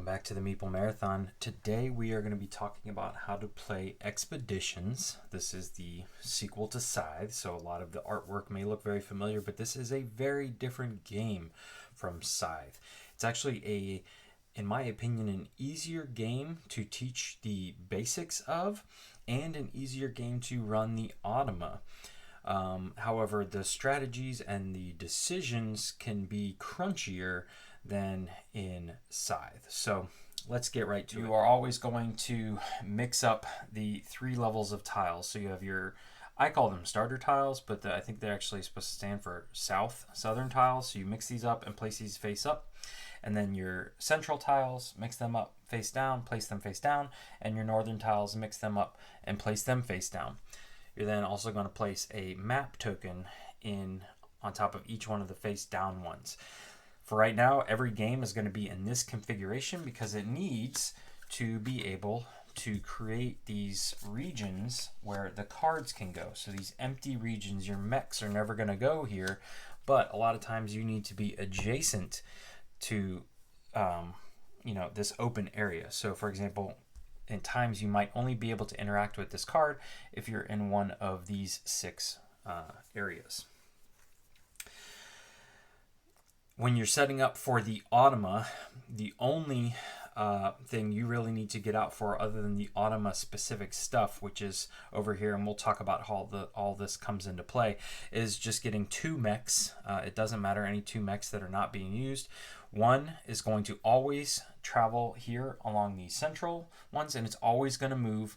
back to the Meeple Marathon. Today we are going to be talking about how to play Expeditions. This is the sequel to Scythe, so a lot of the artwork may look very familiar, but this is a very different game from Scythe. It's actually in my opinion, an easier game to teach the basics of, and an easier game to run the Automa. However, the strategies and the decisions can be crunchier than in Scythe. So let's get right to it. You are always going to mix up the 3 levels of tiles. So you have your, I call them starter tiles, but I think they're actually supposed to stand for southern tiles. So you mix these up and place these face up. And then your central tiles, mix them up face down, place them face down. And your northern tiles, mix them up and place them face down. You're then also going to place a map token on top of each one of the face down ones. For right now, every game is going to be in this configuration because it needs to be able to create these regions where the cards can go. So these empty regions, your mechs are never going to go here, but a lot of times you need to be adjacent to this open area. So for example, in times you might only be able to interact with this card if you're in one of these 6 areas. When you're setting up for the Automa, the only thing you really need to get out for, other than the Automa specific stuff, which is over here, and we'll talk about how all this comes into play, is just getting 2 mechs. It doesn't matter, any 2 mechs that are not being used. One is going to always travel here along the central ones, and it's always going to move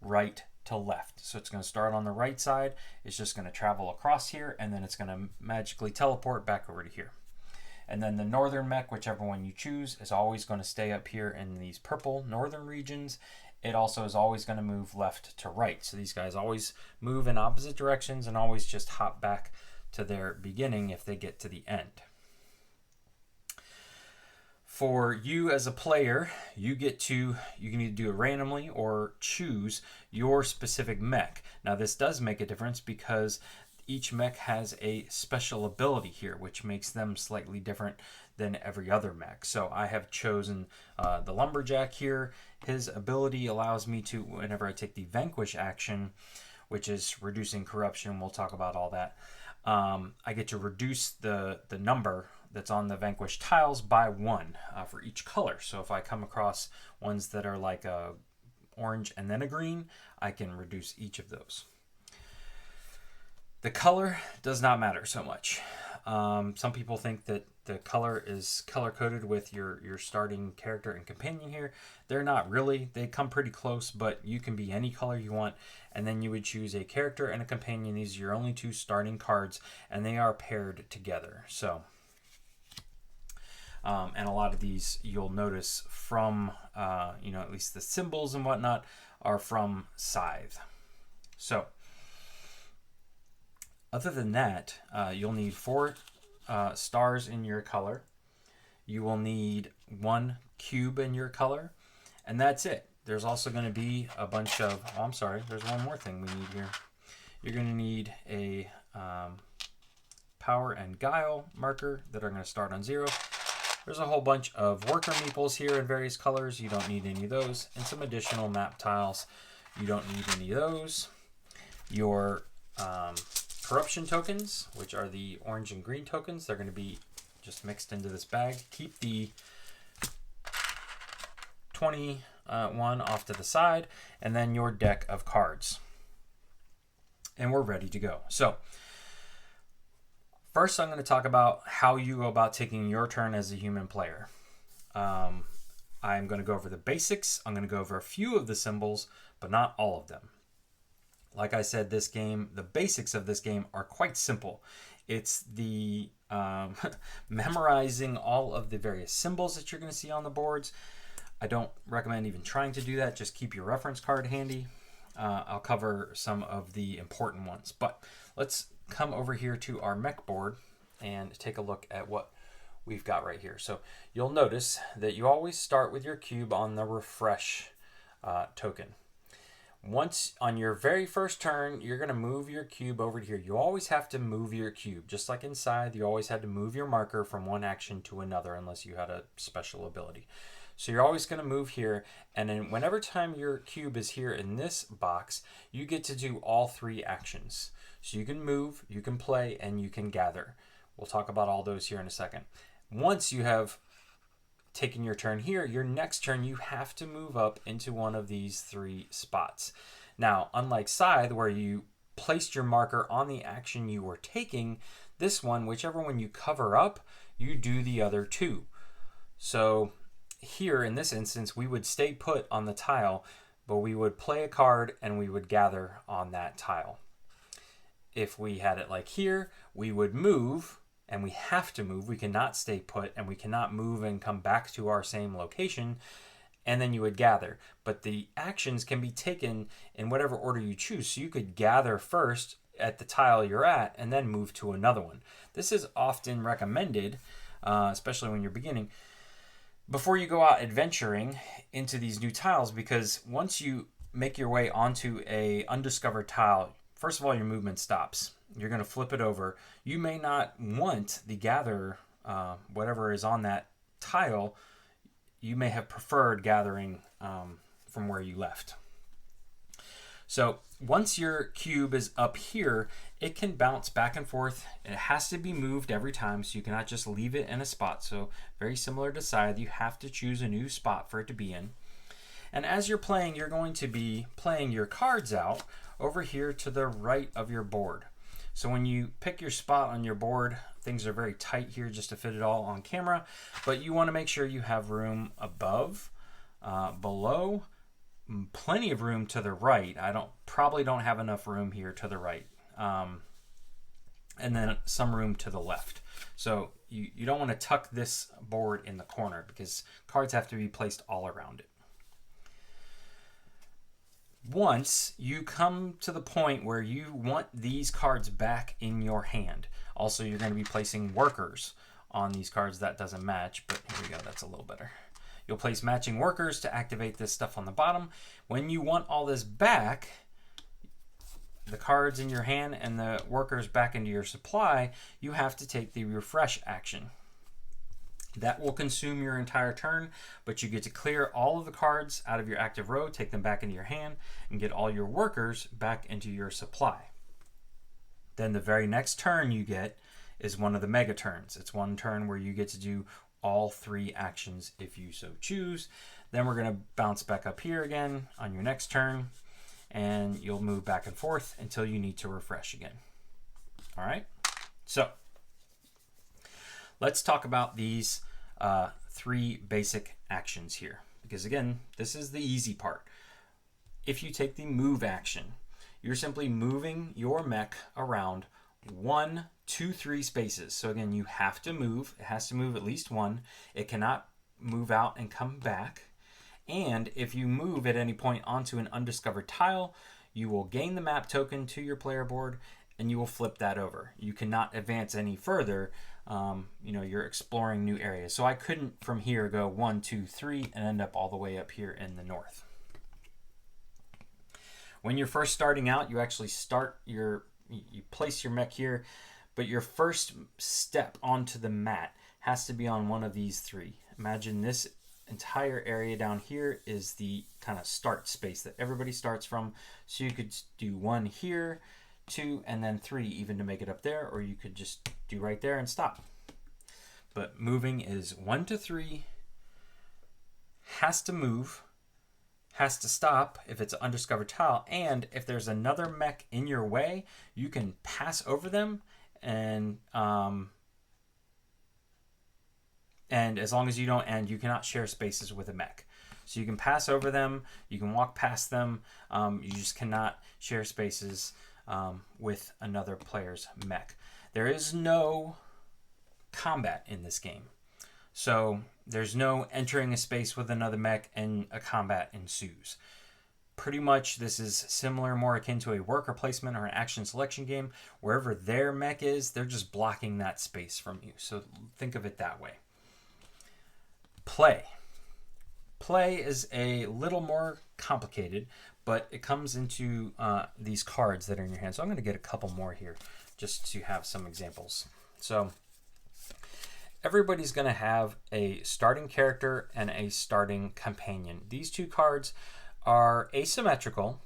right to left. So it's going to start on the right side, it's just going to travel across here, and then it's going to magically teleport back over to here. And then the northern mech, whichever one you choose, is always going to stay up here in these purple northern regions. It also is always going to move left to right. So these guys always move in opposite directions and always just hop back to their beginning if they get to the end. For you as a player, you can either do it randomly or choose your specific mech. Now this does make a difference because each mech has a special ability here, which makes them slightly different than every other mech. So I have chosen the Lumberjack here. His ability allows me to, whenever I take the Vanquish action, which is reducing corruption, we'll talk about all that, I get to reduce the number that's on the Vanquish tiles by 1 for each color. So if I come across ones that are like a orange and then a green, I can reduce each of those. The color does not matter so much. Some people think that the color is color-coded with your starting character and companion here. They're not really. They come pretty close, but you can be any color you want. And then you would choose a character and a companion. These are your only 2 starting cards, and they are paired together. So, and a lot of these you'll notice from, at least the symbols and whatnot are from Scythe. So, other than that, you'll need 4 stars in your color. You will need 1 cube in your color, and that's it. There's also going to be a bunch of, there's one more thing we need here. You're going to need a power and guile marker that are going to start on 0. There's a whole bunch of worker meeples here in various colors. You don't need any of those. And some additional map tiles. You don't need any of those. Your corruption tokens, which are the orange and green tokens, they're going to be just mixed into this bag. Keep the 21 off to the side, and then your deck of cards. And we're ready to go. So first I'm going to talk about how you go about taking your turn as a human player. I'm going to go over the basics. I'm going to go over a few of the symbols, but not all of them. Like I said, this game, the basics of this game are quite simple. It's the memorizing all of the various symbols that you're going to see on the boards. I don't recommend even trying to do that. Just keep your reference card handy. I'll cover some of the important ones. But let's come over here to our mech board and take a look at what we've got right here. So you'll notice that you always start with your cube on the refresh token. Once on your very first turn, you're going to move your cube over to here. You always have to move your cube. Just like inside, you always had to move your marker from one action to another unless you had a special ability. So you're always going to move here, and then whenever time your cube is here in this box, you get to do all 3 actions. So you can move, you can play, and you can gather. We'll talk about all those here in a second. Once you have taken your turn here, your next turn you have to move up into one of these 3 spots. Now, unlike Scythe, where you placed your marker on the action you were taking, this one, whichever one you cover up, you do the other 2. So here in this instance, we would stay put on the tile, but we would play a card and we would gather on that tile. If we had it like here, we would move, and we have to move. We cannot stay put, and we cannot move and come back to our same location, and then you would gather. But the actions can be taken in whatever order you choose. So you could gather first at the tile you're at and then move to another one. This is often recommended, especially when you're beginning, before you go out adventuring into these new tiles, because once you make your way onto a undiscovered tile, first of all, your movement stops. You're going to flip it over. You may not want the gather, whatever is on that tile. You may have preferred gathering from where you left. So once your cube is up here, it can bounce back and forth. It has to be moved every time, so you cannot just leave it in a spot. So very similar to Scythe, you have to choose a new spot for it to be in. And as you're playing, you're going to be playing your cards out over here to the right of your board. So when you pick your spot on your board, things are very tight here just to fit it all on camera, but you want to make sure you have room above, below, plenty of room to the right. I probably don't have enough room here to the right, and then some room to the left. So you don't want to tuck this board in the corner because cards have to be placed all around it. Once you come to the point where you want these cards back in your hand, also you're going to be placing workers on these cards. That doesn't match, but here we go, that's a little better. You'll place matching workers to activate this stuff on the bottom. When you want all this back, the cards in your hand and the workers back into your supply, you have to take the refresh action. That will consume your entire turn, but you get to clear all of the cards out of your active row, take them back into your hand, and get all your workers back into your supply. Then the very next turn you get is one of the mega turns. It's one turn where you get to do all 3 actions if you so choose. Then we're going to bounce back up here again on your next turn, and you'll move back and forth until you need to refresh again. All right, so let's talk about these 3 basic actions here, because again, this is the easy part. If you take the move action, you're simply moving your mech around 1, 2, 3 spaces. So again, you have to move. It has to move at least 1. It cannot move out and come back. And if you move at any point onto an undiscovered tile, you will gain the map token to your player board and you will flip that over. You cannot advance any further. You're exploring new areas. So I couldn't from here go 1, 2, 3 and end up all the way up here in the north. When you're first starting out, you actually you place your mech here, but your first step onto the mat has to be on one of these 3. Imagine this entire area down here is the kind of start space that everybody starts from. So you could do 1 here, 2, and then 3 even to make it up there, or you could just do right there and stop. But moving is 1 to 3, has to move, has to stop if it's an undiscovered tile, and if there's another mech in your way, you can pass over them, and as long as you don't end, you cannot share spaces with a mech. So you can pass over them, you can walk past them, you just cannot share spaces with another player's mech. There is no combat in this game. So there's no entering a space with another mech and a combat ensues. Pretty much this is similar, more akin to a worker placement or an action selection game. Wherever their mech is, they're just blocking that space from you. So think of it that way. Play. Play is a little more complicated, but it comes into these cards that are in your hand. So I'm going to get a couple more here just to have some examples. So everybody's going to have a starting character and a starting companion. These two cards are asymmetrical,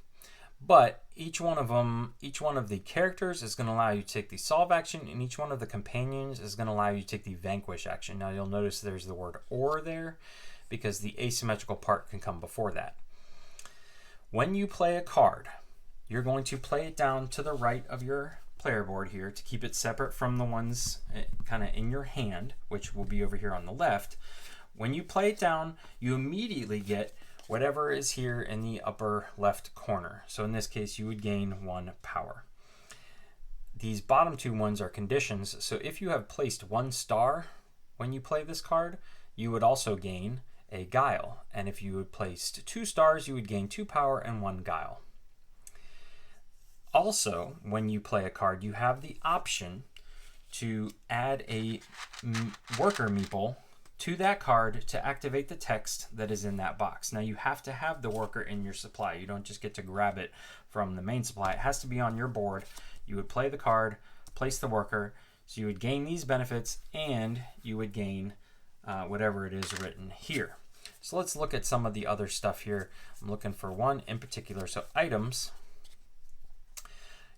but each one of the characters is going to allow you to take the solve action, and each one of the companions is going to allow you to take the vanquish action. Now you'll notice there's the word or there because the asymmetrical part can come before that. When you play a card, you're going to play it down to the right of your player board here to keep it separate from the ones kind of in your hand, which will be over here on the left. When you play it down, you immediately get whatever is here in the upper left corner. So in this case, you would gain 1 power. These bottom 2 ones are conditions. So if you have placed 1 star when you play this card, you would also gain a guile. And if you had placed 2 stars, you would gain 2 power and 1 guile. Also, when you play a card, you have the option to add a worker meeple to that card to activate the text that is in that box. Now you have to have the worker in your supply. You don't just get to grab it from the main supply. It has to be on your board. You would play the card, place the worker, so you would gain these benefits and you would gain whatever it is written here. So let's look at some of the other stuff here. I'm looking for one in particular. So items,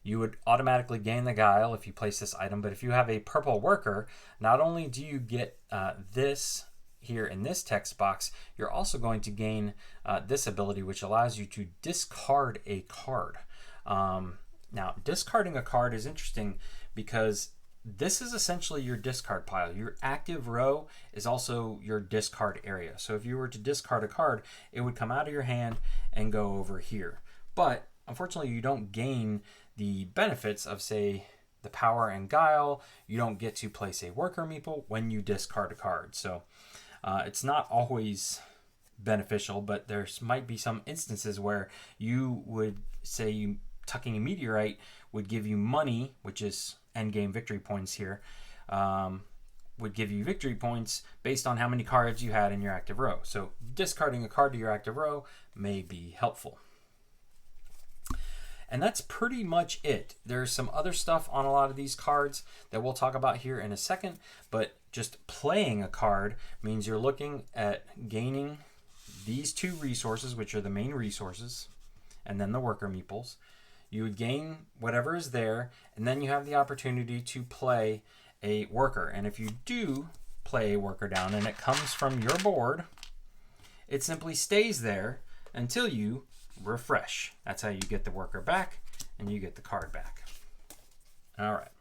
you would automatically gain the guile if you place this item, but if you have a purple worker, not only do you get this here in this text box, you're also going to gain this ability, which allows you to discard a card. Now, discarding a card is interesting because this is essentially your discard pile. Your active row is also your discard area. So if you were to discard a card, it would come out of your hand and go over here. But unfortunately, you don't gain the benefits of, say, the power and guile. You don't get to place a worker meeple when you discard a card. So it's not always beneficial, but there might be some instances where you would say tucking a meteorite would give you money, which is endgame victory points here, would give you victory points based on how many cards you had in your active row. So discarding a card to your active row may be helpful. And that's pretty much it. There's some other stuff on a lot of these cards that we'll talk about here in a second, but just playing a card means you're looking at gaining these 2 resources, which are the main resources, and then the worker meeples. You would gain whatever is there, and then you have the opportunity to play a worker. And if you do play a worker down and it comes from your board, it simply stays there until you refresh. That's how you get the worker back and you get the card back. All right.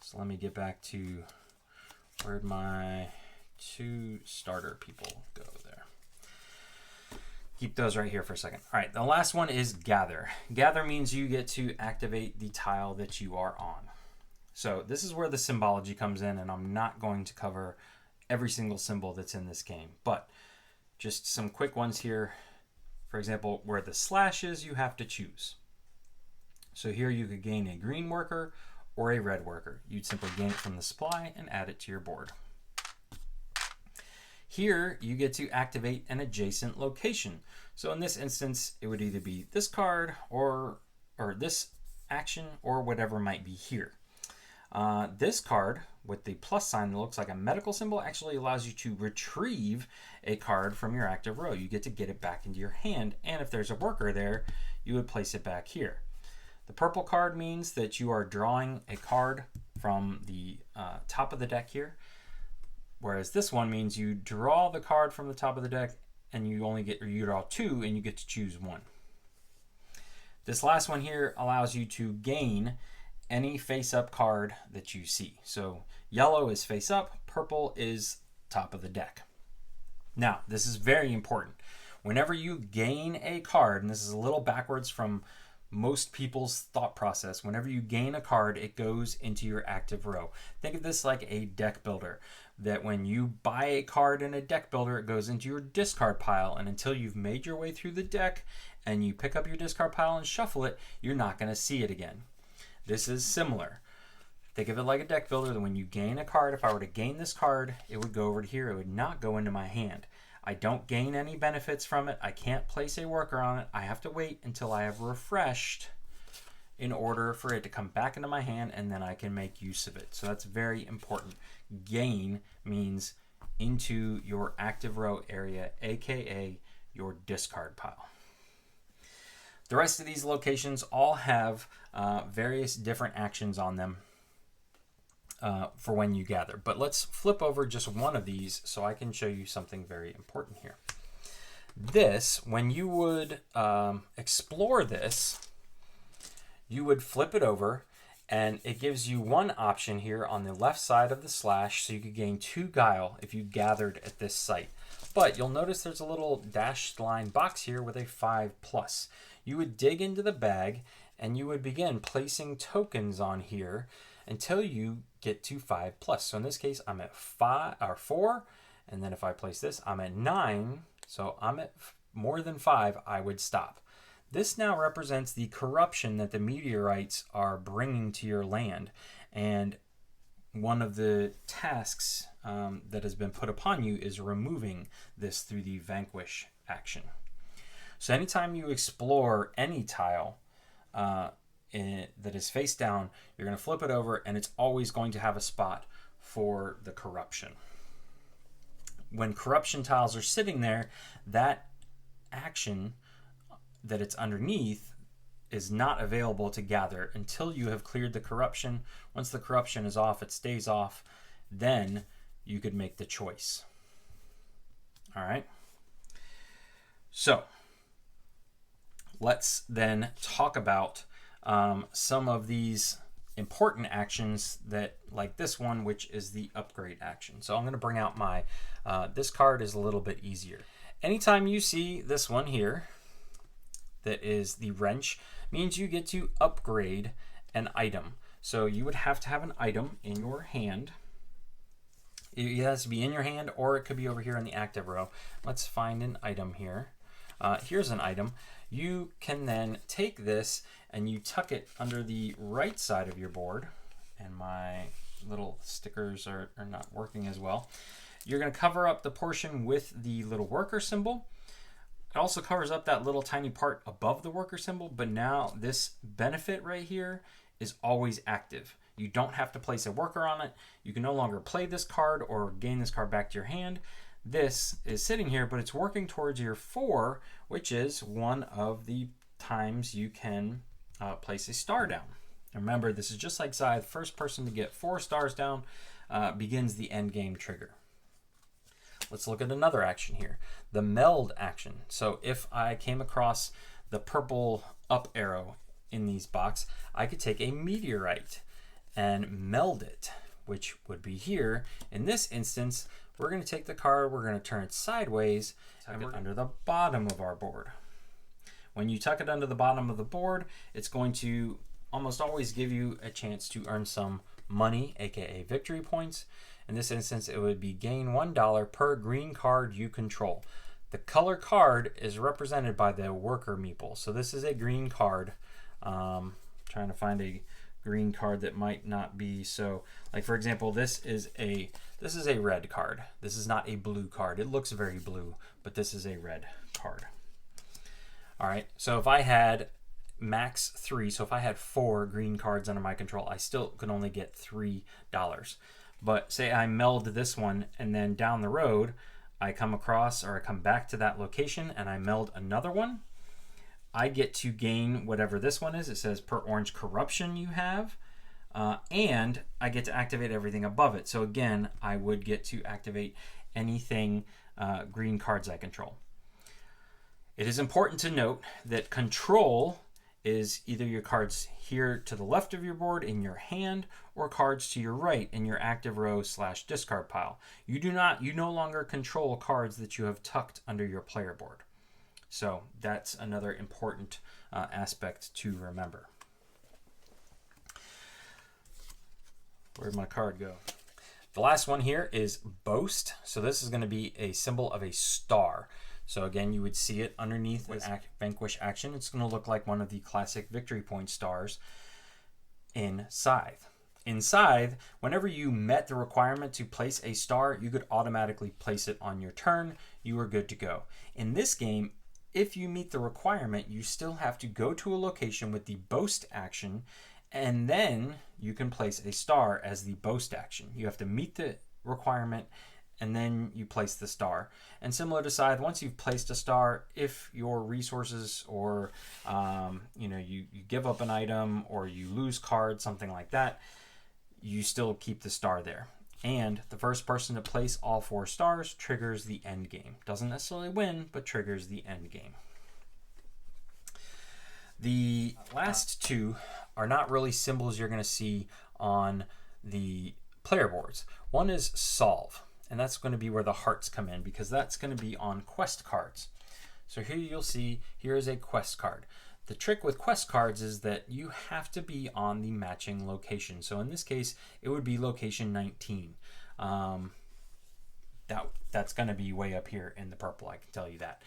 So let me get back to where'd my 2 starter people go there. Keep those right here for a second. All right, the last one is gather. Gather means you get to activate the tile that you are on. So this is where the symbology comes in, and I'm not going to cover every single symbol that's in this game, but just some quick ones here. For example, where the slash is, you have to choose. So here you could gain a green worker or a red worker. You'd simply gain it from the supply and add it to your board. Here you get to activate an adjacent location. So in this instance, it would either be this card or this action or whatever might be here. This card with the plus sign that looks like a medical symbol actually allows you to retrieve a card from your active row. You get to get it back into your hand, and if there's a worker there, you would place it back here. The purple card means that you are drawing a card from the top of the deck here, whereas this one means you draw the card from the top of the deck and you draw 2 and you get to choose 1. This last one here allows you to gain any face-up card that you see. So yellow is face-up, purple is top of the deck. Now, this is very important. Whenever you gain a card, and this is a little backwards from most people's thought process, whenever you gain a card, it goes into your active row. Think of this like a deck builder, that when you buy a card in a deck builder, it goes into your discard pile, and until you've made your way through the deck and you pick up your discard pile and shuffle it, you're not going to see it again. This is similar. Think of it like a deck builder, that when you gain a card, if I were to gain this card, it would go over to here. It would not go into my hand. I don't gain any benefits from it. I can't place a worker on it. I have to wait until I have refreshed in order for it to come back into my hand, and then I can make use of it. So that's very important. Gain means into your active row area, aka your discard pile. The rest of these locations all have various different actions on them for when you gather. But let's flip over just one of these so I can show you something very important here. This, when you would explore this, you would flip it over, and it gives you one option here on the left side of the slash, so you could gain 2 guile if you gathered at this site. But you'll notice there's a little dashed line box here with a 5+. You would dig into the bag, and you would begin placing tokens on here until you get to 5+. So in this case, I'm at 4, and then if I place this, I'm at 9. So I'm at more than 5, I would stop. This now represents the corruption that the meteorites are bringing to your land. And one of the tasks that has been put upon you is removing this through the vanquish action. So anytime you explore any tile that is face down, you're going to flip it over, and it's always going to have a spot for the corruption. When corruption tiles are sitting there, that action that it's underneath is not available to gather until you have cleared the corruption. Once the corruption is off, it stays off, then you could make the choice. All right. So let's then talk about some of these important actions that, like this one, which is the upgrade action. So I'm going to bring out my, this card is a little bit easier. Anytime you see this one here, that is the wrench, means you get to upgrade an item. So you would have to have an item in your hand. It has to be in your hand, or it could be over here in the active row. Let's find an item here. Here's an item. You can then take this and you tuck it under the right side of your board. And my little stickers are not working as well. You're going to cover up the portion with the little worker symbol. It also covers up that little tiny part above the worker symbol, but now this benefit right here is always active. You don't have to place a worker on it. You can no longer play this card or gain this card back to your hand. This is sitting here, but it's working towards your 4, which is one of the times you can place a star down. And remember, this is just like Scythe. First person to get 4 stars down begins the end game trigger. Let's look at another action here, the meld action. So if I came across the purple up arrow in these box, I could take a meteorite and meld it, which would be here. In this instance, we're going to take the card, we're going to turn it sideways, tuck it under the bottom of our board. When you tuck it under the bottom of the board, it's going to almost always give you a chance to earn some money, aka victory points. In this instance, it would be gain $1 per green card you control. The color card is represented by the worker meeple. So this is a green card. Trying to find a green card that might not be so. Like for example, this is a red card. This is not a blue card. It looks very blue, but this is a red card. All right. So if I had max 3, so if I had 4 green cards under my control, I still could only get $3. But say I meld this one, and then down the road, I come across, or I come back to that location and I meld another one, I get to gain whatever this one is. It says per orange corruption you have, and I get to activate everything above it. So again, I would get to activate anything green cards I control. It is important to note that control is either your cards here to the left of your board in your hand, or cards to your right in your active row / discard pile. You no longer control cards that you have tucked under your player board. So that's another important aspect to remember. Where'd my card go? The last one here is boast. So this is going to be a symbol of a star. So again, you would see it underneath the vanquish action. It's going to look like one of the classic victory point stars in Scythe. In Scythe, whenever you met the requirement to place a star, you could automatically place it on your turn. You were good to go. In this game, if you meet the requirement, you still have to go to a location with the boast action, and then you can place a star as the boast action. You have to meet the requirement, and then you place the star. And similar to Scythe, once you've placed a star, if your resources or you give up an item or you lose cards, something like that, you still keep the star there. And the first person to place all 4 stars triggers the end game. Doesn't necessarily win, but triggers the end game. The last 2 are not really symbols you're going to see on the player boards. One is solve, and that's going to be where the hearts come in, because that's going to be on quest cards. So here you'll see, here is a quest card. The trick with quest cards is that you have to be on the matching location. So in this case, it would be location 19. That's going to be way up here in the purple, I can tell you that.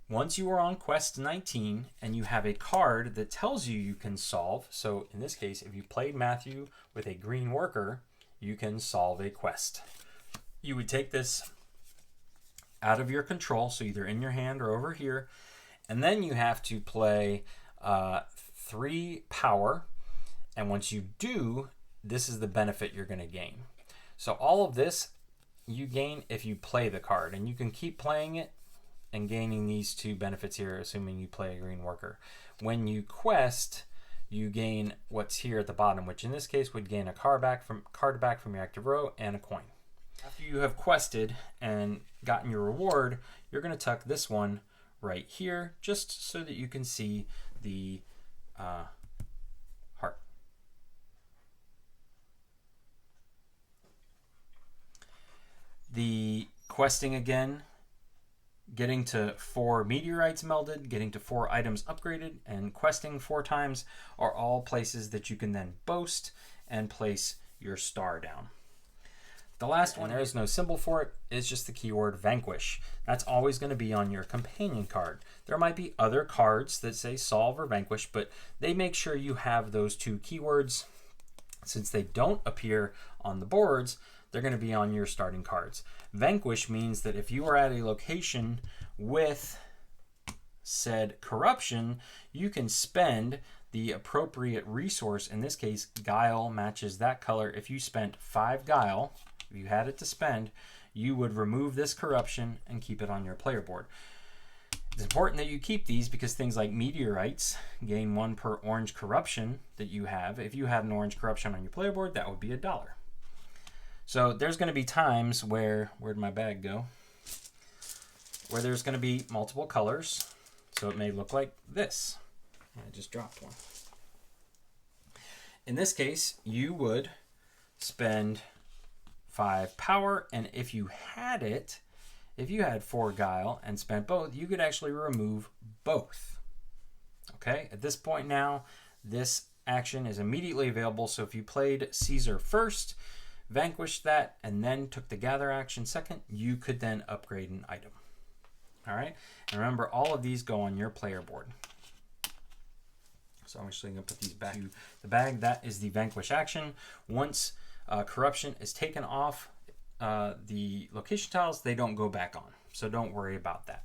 Once you are on quest 19 and you have a card that tells you you can solve, so in this case, if you played Matthew with a green worker, you can solve a quest. You would take this out of your control, so either in your hand or over here, and then you have to play 3 power, and once you do, this is the benefit you're going to gain. So all of this you gain if you play the card, and you can keep playing it and gaining these 2 benefits here, assuming you play a green worker. When you quest, you gain what's here at the bottom, which in this case would gain a card back from your active row and a coin. After you have quested and gotten your reward, you're going to tuck this one right here, just so that you can see the heart. The questing again, getting to 4 meteorites melded, getting to 4 items upgraded, and questing 4 times are all places that you can then boast and place your star down. The last one, there is no symbol for it, is just the keyword vanquish. That's always going to be on your companion card. There might be other cards that say solve or vanquish, but they make sure you have those 2 keywords. Since they don't appear on the boards, they're going to be on your starting cards. Vanquish means that if you are at a location with said corruption, you can spend the appropriate resource. In this case, guile matches that color. If you spent 5 guile, if you had it to spend, you would remove this corruption and keep it on your player board. It's important that you keep these because things like meteorites gain 1 per orange corruption that you have. If you had an orange corruption on your player board, that would be $1. So there's going to be times where, where'd my bag go? Where there's going to be multiple colors. So it may look like this. I just dropped one. In this case, you would spend 5 power, and if you had it, if you had 4 guile and spent both, you could actually remove both. Okay, at this point now, this action is immediately available. So if you played Caesar first, vanquished that, and then took the gather action second, you could then upgrade an item. All right, and remember, all of these go on your player board. So I'm actually going to put these back to the bag. That is the vanquish action. Once corruption is taken off the location tiles, they don't go back on. So don't worry about that.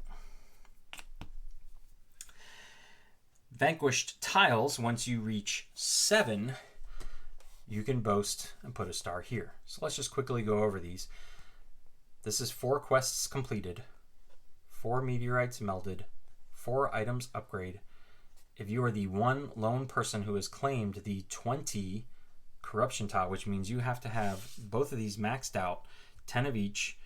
Vanquished tiles, once you reach 7, you can boast and put a star here. So let's just quickly go over these. This is 4 quests completed, 4 meteorites melted, 4 items upgrade. If you are the one lone person who has claimed the 20 corruption tile, which means you have to have both of these maxed out, 10 of each.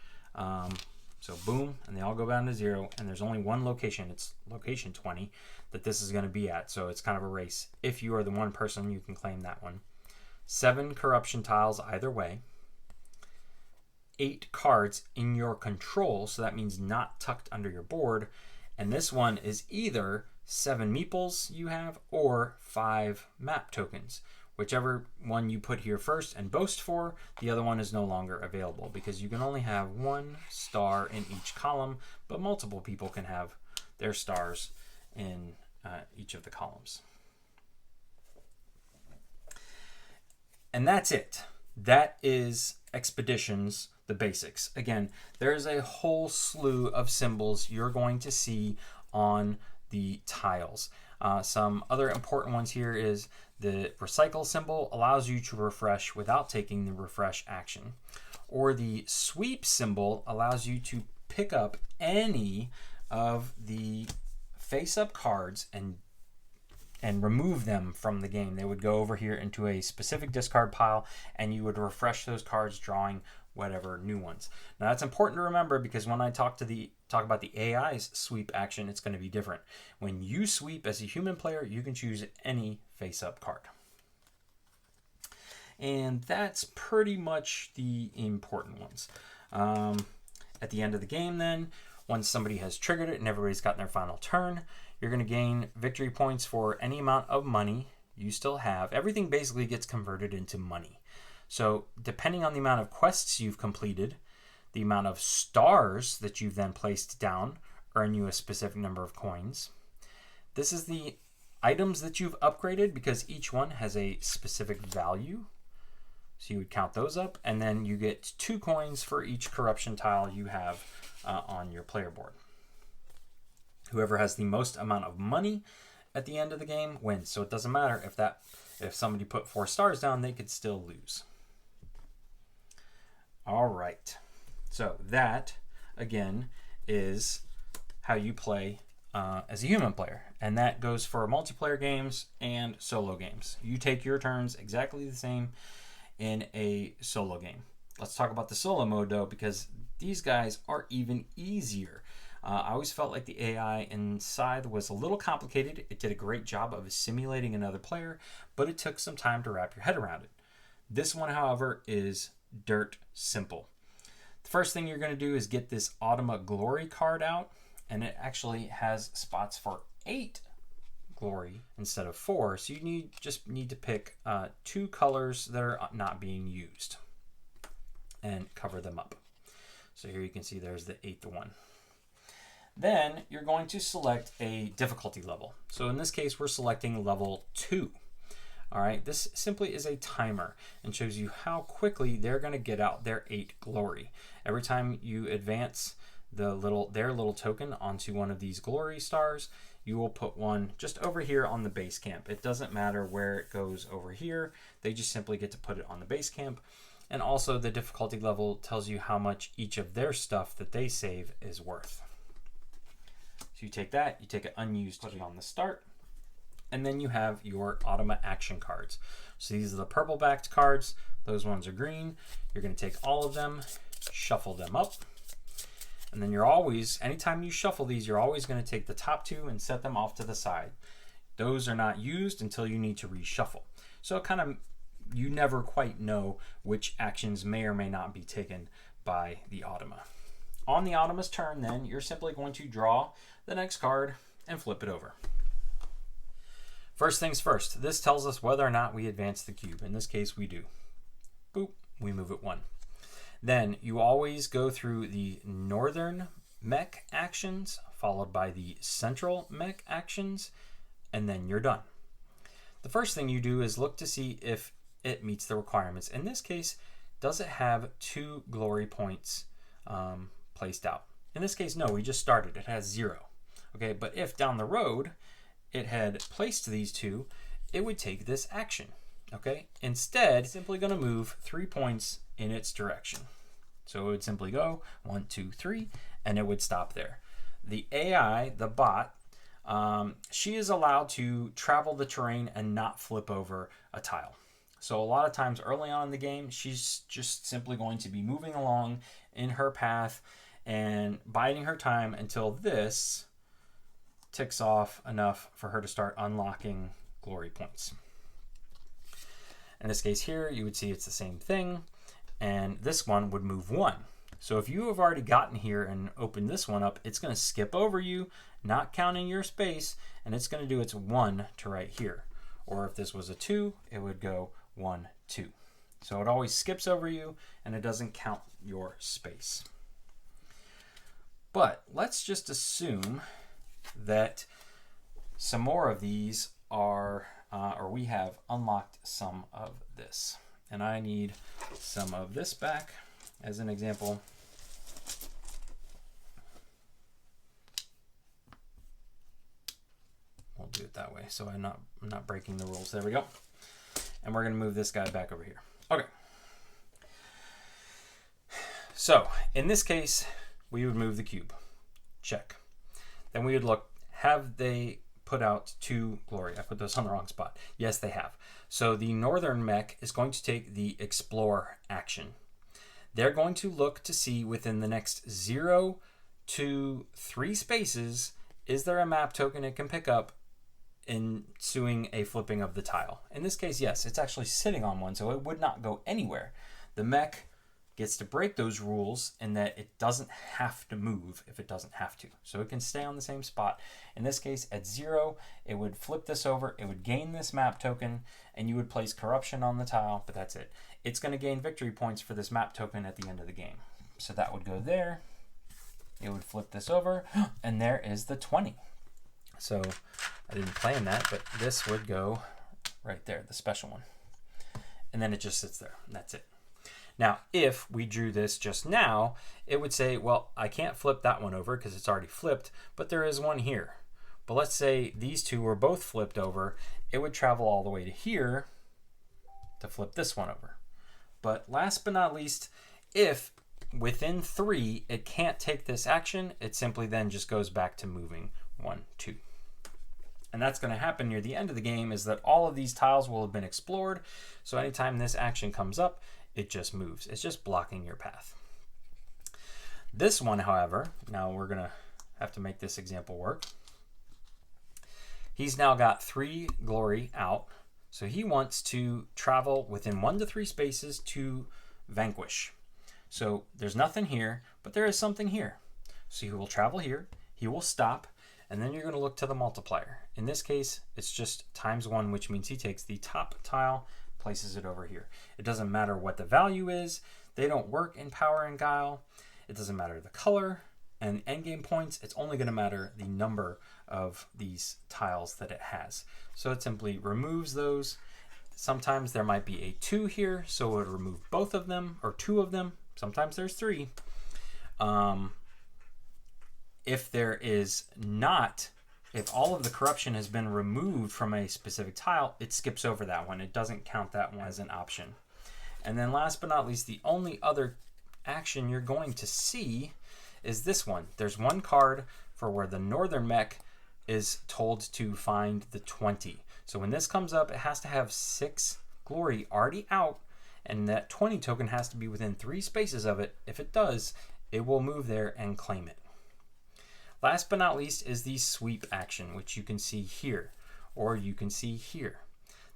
So boom, and they all go down to 0, and there's only one location, it's location 20, that this is going to be at. So it's kind of a race. If you are the one person, you can claim that one. 7 corruption tiles either way. 8 cards in your control, so that means not tucked under your board. And this one is either 7 meeples you have or 5 map tokens. Whichever one you put here first and boast for, the other one is no longer available because you can only have 1 star in each column, but multiple people can have their stars in each of the columns. And that's it. That is Expeditions, the basics. Again, there's a whole slew of symbols you're going to see on the tiles. Some other important ones here is the recycle symbol allows you to refresh without taking the refresh action. Or the sweep symbol allows you to pick up any of the face-up cards and remove them from the game. They would go over here into a specific discard pile, and you would refresh those cards, drawing whatever new ones. Now that's important to remember, because when I talk about the AI's sweep action, it's going to be different. When you sweep as a human player, you can choose any face-up card. And that's pretty much the important ones. At the end of the game then, once somebody has triggered it and everybody's gotten their final turn, you're going to gain victory points for any amount of money you still have. Everything basically gets converted into money. So depending on the amount of quests you've completed, the amount of stars that you've then placed down earn you a specific number of coins. This is the items that you've upgraded, because each one has a specific value. So you would count those up, and then you get 2 coins for each corruption tile you have on your player board. Whoever has the most amount of money at the end of the game wins. So it doesn't matter if somebody put 4 stars down, they could still lose. All right. So that, again, is how you play as a human player. And that goes for multiplayer games and solo games. You take your turns exactly the same in a solo game. Let's talk about the solo mode, though, because these guys are even easier. I always felt like the AI in Scythe was a little complicated. It did a great job of simulating another player, but it took some time to wrap your head around it. This one, however, is dirt simple. The first thing you're going to do is get this Automa Glory card out, and it actually has spots for 8 glory instead of 4. So you just need to pick 2 colors that are not being used and cover them up. So here you can see there's the 8th one. Then you're going to select a difficulty level. So in this case, we're selecting level 2. All right, this simply is a timer and shows you how quickly they're going to get out their 8 glory. Every time you advance their little token onto one of these glory stars, you will put one just over here on the base camp. It doesn't matter where it goes over here. They just simply get to put it on the base camp. And also the difficulty level tells you how much each of their stuff that they save is worth. So you take that, you take it unused, put it on the start, and then you have your Automa action cards. So these are the purple backed cards. Those ones are green. You're going to take all of them, shuffle them up, and then you're always, anytime you shuffle these, you're always going to take the top 2 and set them off to the side. Those are not used until you need to reshuffle. So kind of, you never quite know which actions may or may not be taken by the Automa. On the Automa's turn, then, you're simply going to draw the next card and flip it over. First things first, this tells us whether or not we advance the cube. In this case, we do. Boop, we move it 1. Then you always go through the northern mech actions, followed by the central mech actions, and then you're done. The first thing you do is look to see if it meets the requirements. In this case, does it have 2 glory points placed out? In this case, no, we just started. It has 0. Okay, but if down the road it had placed these 2, it would take this action. Okay, instead, it's simply going to move 3 points in its direction. So it would simply go 1, 2, 3, and it would stop there. The AI, the bot, she is allowed to travel the terrain and not flip over a tile. So a lot of times early on in the game, she's just simply going to be moving along in her path and biding her time until this ticks off enough for her to start unlocking glory points. In this case here, you would see it's the same thing, and this one would move 1. So if you have already gotten here and opened this one up, it's going to skip over you, not counting your space, and it's going to do its 1 to right here. Or if this was a 2, it would go 1, 2. So it always skips over you, and it doesn't count your space. But let's just assume that some more of these are, or we have unlocked some of this. And I need some of this back as an example. do it that way so I'm not breaking the rules. There we go. And we're going to move this guy back over here. Okay. So in this case, we would move the cube. Check. Then we would look, have they put out 2 glory? I put those on the wrong spot. Yes, they have. So the northern mech is going to take the explore action. They're going to look to see within the next 0 to 3 spaces, is there a map token it can pick up ensuing a flipping of the tile? In this case, yes, it's actually sitting on one, so it would not go anywhere. The mech gets to break those rules in that it doesn't have to move if it doesn't have to. So it can stay on the same spot. In this case, at 0, it would flip this over, it would gain this map token, and you would place corruption on the tile, but that's it. It's going to gain victory points for this map token at the end of the game. So that would go there. It would flip this over, and there is the 20. So I didn't plan that, but this would go right there, the special one. And then it just sits there, and that's it. Now, if we drew this just now, it would say, well, I can't flip that one over because it's already flipped, but there is one here. But let's say these 2 were both flipped over. It would travel all the way to here to flip this one over. But last but not least, if within 3 it can't take this action, it simply then just goes back to moving 1, 2. And that's going to happen near the end of the game, is that all of these tiles will have been explored. So anytime this action comes up, it just moves. It's just blocking your path. This one, however, now we're going to have to make this example work. He's now got 3 glory out. So he wants to travel within 1 to 3 spaces to vanquish. So there's nothing here, but there is something here. So he will travel here, he will stop, and then you're going to look to the multiplier. In this case, it's just ×1, which means he takes the top tile, places it over here. It doesn't matter what the value is. They don't work in power and guile. It doesn't matter the color and endgame points. It's only going to matter the number of these tiles that it has. So it simply removes those. Sometimes there might be a 2 here, so it would remove both of them or 2 of them. Sometimes there's 3. If there is not, if all of the corruption has been removed from a specific tile, it skips over that one. It doesn't count that one as an option. And then last but not least, the only other action you're going to see is this one. There's one card for where the northern mech is told to find the 20. So when this comes up, it has to have 6 glory already out, and that 20 token has to be within 3 spaces of it. If it does, it will move there and claim it. Last but not least is the sweep action, which you can see here, or you can see here.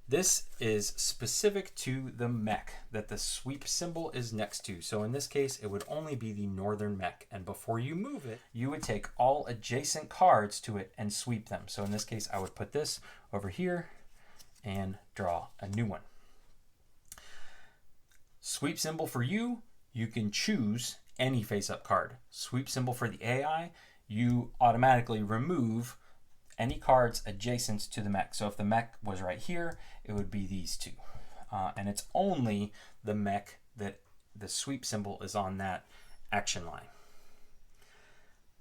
This is specific to the mech that the sweep symbol is next to. So in this case, it would only be the northern mech. And before you move it, you would take all adjacent cards to it and sweep them. So in this case, I would put this over here and draw a new one. Sweep symbol for you, you can choose any face-up card. Sweep symbol for the AI, you automatically remove any cards adjacent to the mech. So if the mech was right here, it would be these 2. And it's only the mech that the sweep symbol is on that action line.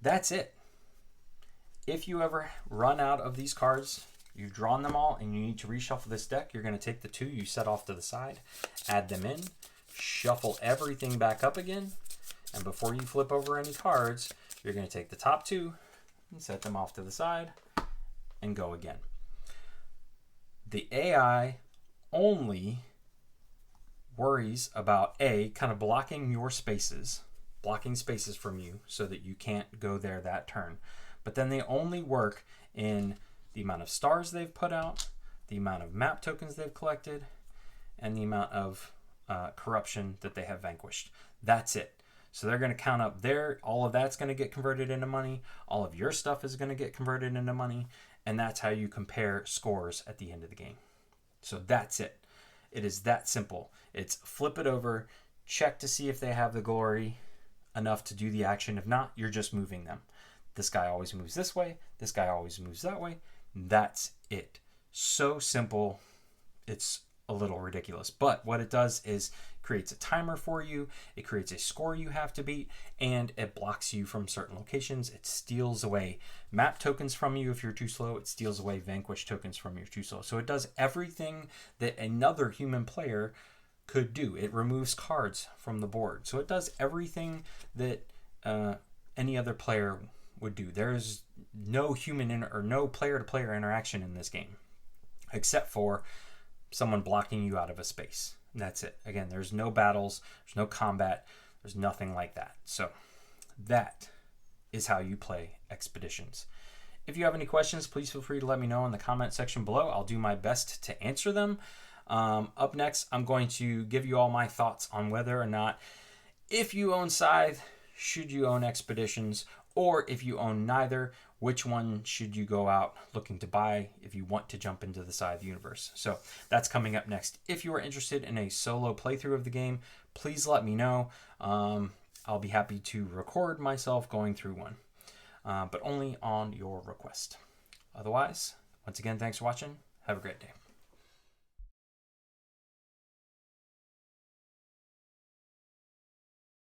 That's it. If you ever run out of these cards, you've drawn them all and you need to reshuffle this deck, you're going to take the 2 you set off to the side, add them in, shuffle everything back up again, and before you flip over any cards, you're going to take the top 2 and set them off to the side and go again. The AI only worries about kind of blocking your spaces, blocking spaces from you so that you can't go there that turn. But then they only work in the amount of stars they've put out, the amount of map tokens they've collected, and the amount of corruption that they have vanquished. That's it. So they're going to count up there. All of that's going to get converted into money. All of your stuff is going to get converted into money. And that's how you compare scores at the end of the game. So that's it. It is that simple. It's flip it over, check to see if they have the glory enough to do the action. If not, you're just moving them. This guy always moves this way. This guy always moves that way. That's it. So simple. It's a little ridiculous. But what it does is creates a timer for you, it creates a score you have to beat, and it blocks you from certain locations. It steals away map tokens from you if you're too slow. It steals away vanquish tokens from you if you're too slow. So it does everything that another human player could do. It removes cards from the board. So it does everything that any other player would do. There's no human or no player-to-player interaction in this game, except for someone blocking you out of a space. That's it. Again, there's no battles, there's no combat, there's nothing like that. So that is how you play Expeditions. If you have any questions, please feel free to let me know in the comment section below. I'll do my best to answer them. Up next, I'm going to give you all my thoughts on whether or not, if you own Scythe, should you own Expeditions, or if you own neither, which one should you go out looking to buy if you want to jump into the Scythe universe. So that's coming up next. If you are interested in a solo playthrough of the game, please let me know. I'll be happy to record myself going through one, but only on your request. Otherwise, once again, thanks for watching. Have a great day.